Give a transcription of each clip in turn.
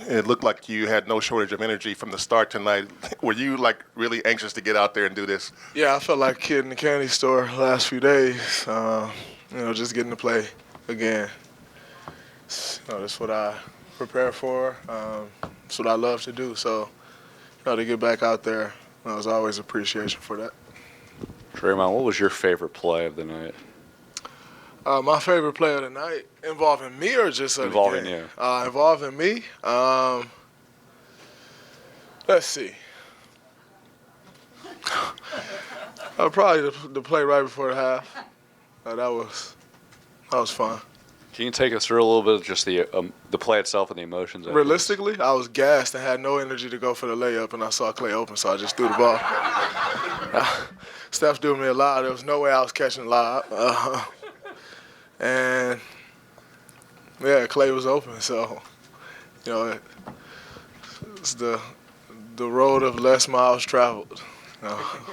It looked like you had no shortage of energy from the start tonight. Were you like really anxious to get out there and do this? Yeah, I felt like a kid in the candy store the last few days. Just getting to play again. That's what I prepare for. That's what I love to do. So, to get back out there, there's always appreciation for that. Draymond, what was your favorite play of the night? My favorite play of the night, involving me or just involving the game? you? Involving me. Let's see. Probably the play right before the half. That was fun. Can you take us through a little bit of just the play itself and the emotions? Realistically, I was gassed and had no energy to go for the layup, and I saw Clay open, so I just threw the ball. Steph's doing me a lot. There was no way I was catching live. And, yeah, Clay was open, so, it's the road of less miles traveled.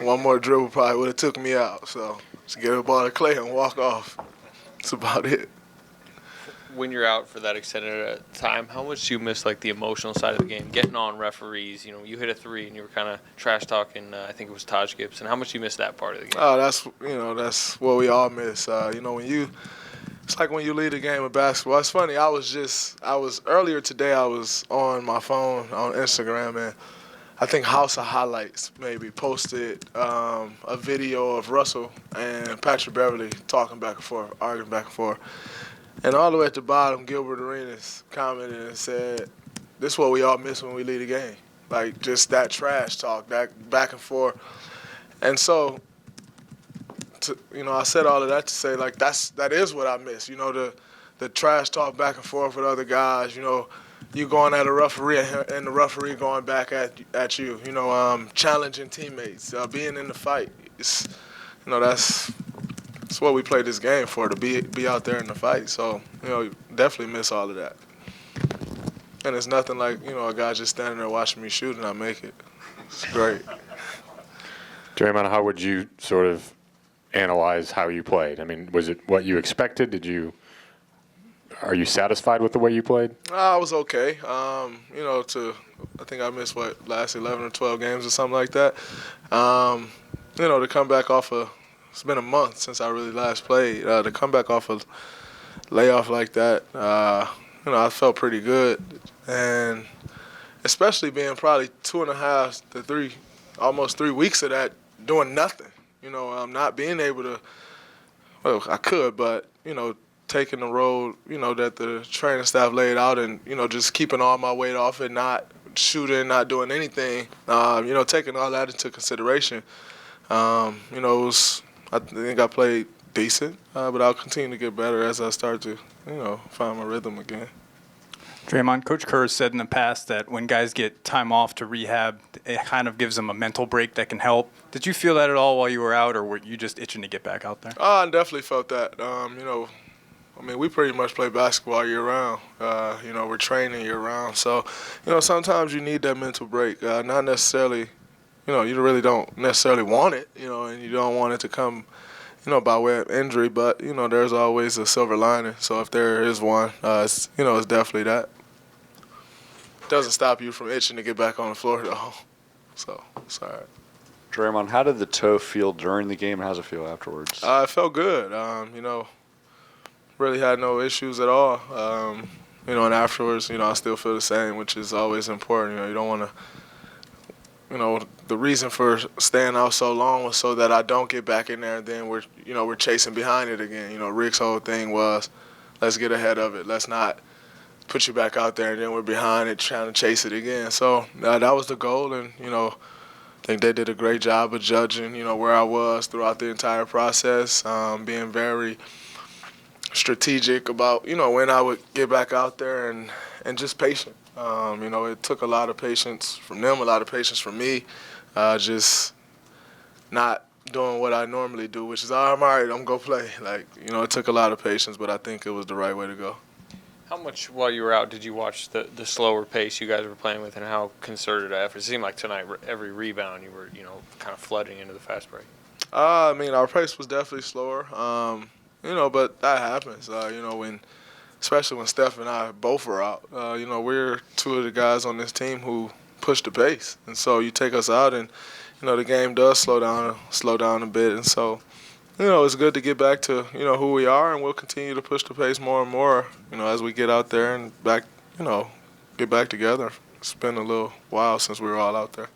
One more dribble probably would have took me out, so just get the ball to Clay and walk off. That's about it. When you're out for that extended time, how much do you miss like the emotional side of the game, getting on referees? You hit a three and you were kind of trash talking. I think it was Taj Gibson. How much do you miss that part of the game? Oh, that's what we all miss. It's like when you lead a game of basketball. It's funny. Earlier today. I was on my phone on Instagram, and I think House of Highlights maybe posted a video of Russell and Patrick Beverly talking back and forth, arguing back and forth. And all the way at the bottom, Gilbert Arenas commented and said, "This is what we all miss when we lead a game. Like just that trash talk, that back and forth." And so, I said all of that to say like that is what I miss. The trash talk back and forth with other guys. You going at a referee and the referee going back at you. Challenging teammates, being in the fight. That's what we play this game for, to be out there in the fight. So, definitely miss all of that. And it's nothing like, a guy just standing there watching me shoot and I make it. It's great. Draymond, how would you sort of analyze how you played? I mean, was it what you expected? Are you satisfied with the way you played? I was okay. I think I missed, last 11 or 12 games or something like that. To come back off it's been a month since I really last played. To come back off a layoff like that, I felt pretty good. And especially being probably 2.5 to 3, almost 3 weeks of that, doing nothing. Not being able to, I could, but, taking the road, that the training staff laid out and, just keeping all my weight off it, not shooting, not doing anything, taking all that into consideration. I think I played decent, but I'll continue to get better as I start to, find my rhythm again. Draymond, Coach Kerr has said in the past that when guys get time off to rehab, it kind of gives them a mental break that can help. Did you feel that at all while you were out, or were you just itching to get back out there? I definitely felt that. We pretty much play basketball year-round. We're training year-round. So, sometimes you need that mental break. Not necessarily, you really don't necessarily want it, and you don't want it to come, by way of injury. But, there's always a silver lining. So if there is one, it's definitely that. Doesn't stop you from itching to get back on the floor, though. So, it's all right. Draymond, how did the toe feel during the game, and how does it feel afterwards? It felt good. Really had no issues at all. And afterwards, I still feel the same, which is always important. You don't want to, the reason for staying out so long was so that I don't get back in there and then we're chasing behind it again. Rick's whole thing was, let's get ahead of it. Let's not put you back out there and then we're behind it trying to chase it again. So that was the goal, and, I think they did a great job of judging, where I was throughout the entire process, being very strategic about, when I would get back out there and just patient. It took a lot of patience from them, a lot of patience from me, just not doing what I normally do, which is, I'm all right, I'm going to play. It took a lot of patience, but I think it was the right way to go. How much, while you were out, did you watch the slower pace you guys were playing with, and how concerted effort? It seemed like tonight, every rebound you were, kind of flooding into the fast break. Our pace was definitely slower. But that happens. When especially when Steph and I both were out. We're two of the guys on this team who push the pace, and so you take us out, and the game does slow down a bit, and so it's good to get back to who we are, and we'll continue to push the pace more and more, as we get out there and back, get back together. It's been a little while since we were all out there.